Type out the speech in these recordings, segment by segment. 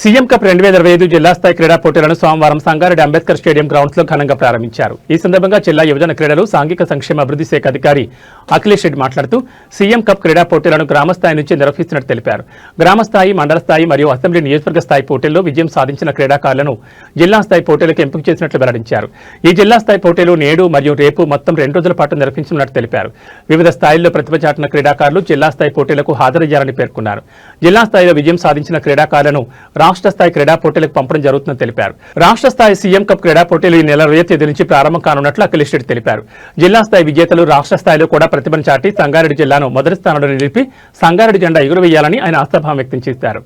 CM cup 2025 జిల్లా స్థాయి క్రీడా పోటీలను సోమవారం సంగారెడ్డి అంబేద్కర్ స్టేడియం గ్రౌండ్స్ లో ఘనంగా ప్రారంభించారు. ఈ సందర్భంగా జిల్లా యువజన క్రీడలు సాంఘిక సంక్షేమ అభివృద్ధి శాఖ అధికారి అఖిలేష్ రెడ్డి మాట్లాడుతూ సీఎం కప్ క్రీడా పోటీలను గ్రామ స్థాయి నుంచి నిర్వహిస్తున్నట్టు తెలిపారు. గ్రామ స్థాయి, మండల స్థాయి మరియు అసెంబ్లీ నియోజకవర్గ స్థాయి పోటీల్లో విజయం సాధించిన క్రీడాకారులను జిల్లా స్థాయి పోటీలకు ఎంపిక చేసినట్లు వెల్లడించారు. ఈ జిల్లా స్థాయి పోటీలు నేడు మరియు రేపు మొత్తం 2 రోజుల పాటు నిర్వహించనున్నట్టు తెలిపారు. వివిధ స్థాయిల్లో ప్రతిభ చాటిన క్రీడాకారులు జిల్లా స్థాయి పోటీలకు హాజరయ్యారని పేర్కొన్నారు. జిల్లా స్థాయిలో విజయం సాధించిన క్రీడాకారులను రాష్ట్ర స్థాయి క్రీడా పోటీలకు పంపడం జరుగుతుందని తెలిపారు. రాష్ట్ర స్థాయి సీఎం కప్ క్రీడా పోటీలు ఈ నెల 20వ తేదీ నుంచి ప్రారంభం కానున్నట్లు అఖిలేష్ రెడ్డి తెలిపారు. జిల్లా స్థాయి విజేతలు రాష్ట్ర స్థాయిలో కూడా ప్రతిభను చాటి సంగారెడ్డి జిల్లాను మొదటి స్థానంలో నిలిపి సంగారెడ్డి జెండా ఎగురవేయాలని ఆయన ఆశాభావం వ్యక్తం చేశారు.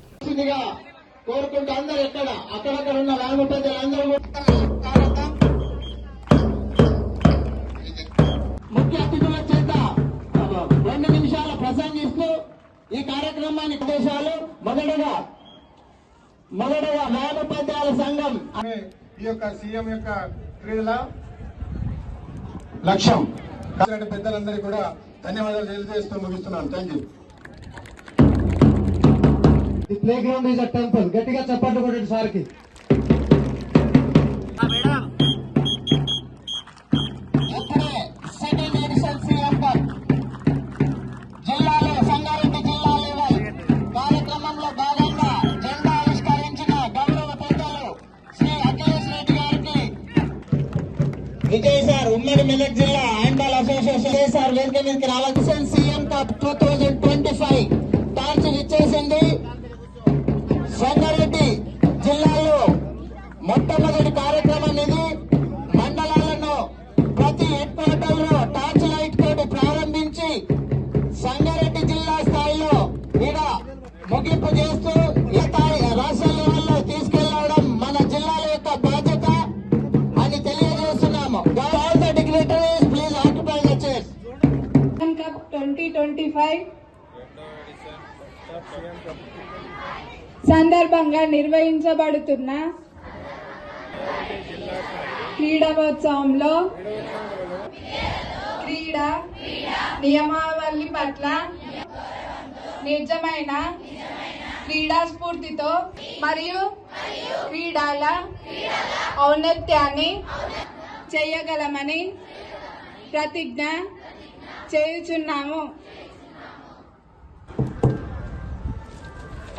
ఈ కార్యక్రమాన్ని ఉద్దేశాలు మొదటగా న్యాయోపాధ్యాయుల సంఘం ఈ యొక్క సీఎం యొక్క క్రీడల లక్ష్యం పెద్దలందరికీ కూడా ధన్యవాదాలు తెలియజేస్తూ ముగిస్తున్నాను. Thank you. The play ground is a temple. గట్టిగా చప్పట్లు కొట్టండి సార్కి. సెకండ్ ఎడిషన్ సీఎం కప్ జిల్లాలో సంగారెడ్డి జిల్లా లెవెల్ కార్యక్రమంలో భాగంగా జెండా ఆవిష్కరించిన గౌరవ పెద్దలు శ్రీ అఖిలేష్ రెడ్డి గారికి విజయ్ సార్, ఉమ్మడి మెదక్ జిల్లా హ్యాండ్బాల్ అసోసియేషన్ విజయ్ సార్ వేదిక మీదకి రావాల్సిన సీఎం కప్ 2025 టార్చ్ ఇచ్చేసింది. సంగారెడ్డి జిల్లాలో మొట్టమొదటి కార్యక్రమం ఇది. మండలాలను ప్రతి హెడ్ క్వార్టర్ లో టార్చ్ లైట్ తోటి ప్రారంభించి సంగారెడ్డి జిల్లా స్థాయిలో కూడా ముగింపు చేస్తూ ఈ స్థాయి రాష్ట్ర లెవెల్లో తీసుకెళ్లడం మన జిల్లాల యొక్క బాధ్యత అని తెలియజేస్తున్నాము. All the dignitaries please occupy the chairs. Cup 2025 సందర్భంగా నిర్వహించబడుతున్న క్రీడోత్సవంలో క్రీడా నియమావళి పట్ల నిజమైన క్రీడా స్ఫూర్తితో మరియు క్రీడల ఔన్నత్యాన్ని చేయగలమని ప్రతిజ్ఞ చేయుచున్నాము.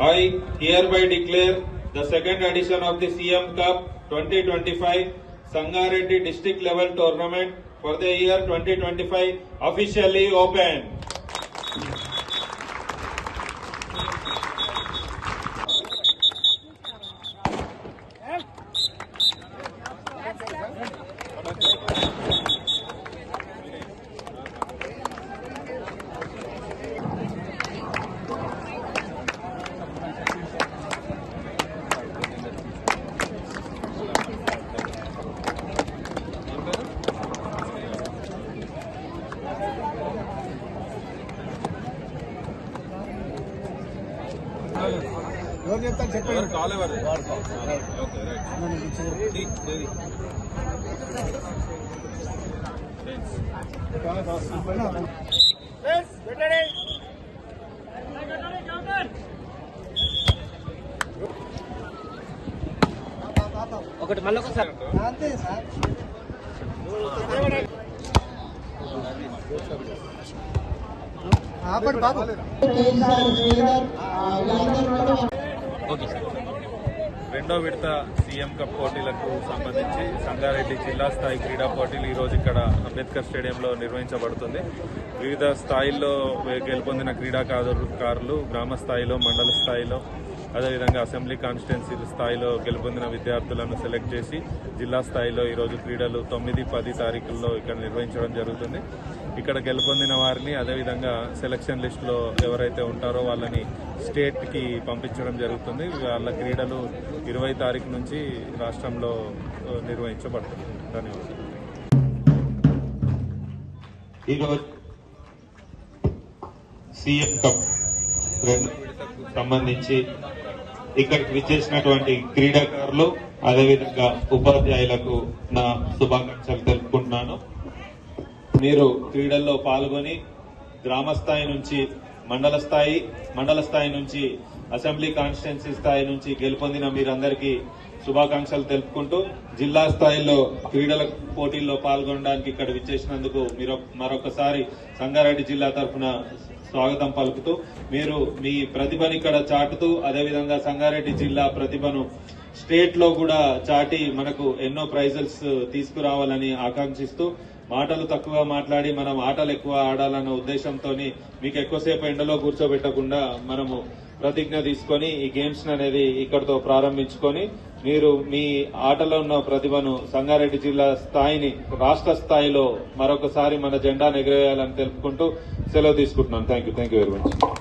I hereby declare the second edition of the CM Cup 2025 Sangareddy district level tournament for the year 2025 officially open. ఎవరు చెప్తారు చెప్పండి. ఒకటి మళ్ళీ ఒకసారి అంతే సార్. రెండో విడత సీఎం కప్ పోటీలకు సంబంధించి సంగారెడ్డి జిల్లా స్థాయి క్రీడా పోటీలు ఈరోజు ఇక్కడ అంబేద్కర్ స్టేడియంలో నిర్వహించబడుతుంది. వివిధ స్థాయిల్లో గెలుపొందిన క్రీడాకారులు గ్రామ స్థాయిలో, మండల స్థాయిలో, అదేవిధంగా అసెంబ్లీ కాన్స్టిట్యున్సీ స్థాయిలో గెలుపొందిన విద్యార్థులను సెలెక్ట్ చేసి జిల్లా స్థాయిలో ఈరోజు క్రీడలు 9, 10 తారీఖుల్లో ఇక్కడ నిర్వహించడం జరుగుతుంది. ఇక్కడ గెలుపొందిన వారిని అదేవిధంగా సెలక్షన్ లిస్టులో ఎవరైతే ఉంటారో వాళ్ళని స్టేట్కి పంపించడం జరుగుతుంది. వాళ్ళ క్రీడలు 20 తారీఖు నుంచి రాష్ట్రంలో నిర్వహించబడుతుంది. ధన్యవాదాలు. ఈరోజు సీఎం కప్ సంబంధించి ఇక్కడికి విచ్చేసినటువంటి క్రీడాకారులు అదేవిధంగా ఉపాధ్యాయులకు నా శుభాకాంక్షలు తెలుపుకుంటున్నాను. మీరు క్రీడల్లో పాల్గొని గ్రామ స్థాయి నుంచి మండల స్థాయి నుంచి అసెంబ్లీ కాన్స్టిట్యున్సీ స్థాయి నుంచి గెలుపొందిన మీరందరికీ శుభాకాంక్షలు తెలుపుకుంటూ జిల్లా స్థాయిలో క్రీడల పోటీల్లో పాల్గొనడానికి ఇక్కడ విచ్చేసినందుకు మీరు మరొకసారి సంగారెడ్డి జిల్లా తరఫున స్వాగతం పలుకుతూ మీరు మీ ప్రతిభను ఇక్కడ చాటుతూ అదేవిధంగా సంగారెడ్డి జిల్లా ప్రతిభను స్టేట్ లో కూడా చాటి మనకు ఎన్నో ప్రైజెస్ తీసుకురావాలని ఆకాంక్షిస్తూ మాటలు తక్కువ మాట్లాడి మనం ఆటలు ఎక్కువ ఆడాలన్న ఉద్దేశంతో మీకు ఎక్కువసేపు ఎండలో కూర్చోబెట్టకుండా మనము ప్రతిజ్ఞ తీసుకొని ఈ గేమ్స్ అనేది ఇక్కడితో ప్రారంభించుకొని మీరు మీ ఆటలో ఉన్న ప్రతిభను సంగారెడ్డి జిల్లా స్థాయిని రాష్ట్ర స్థాయిలో మరొకసారి మన జెండా ఎగరేయాలని తెలుపుకుంటూ సెలవు తీసుకుంటున్నాను. Thank you very much.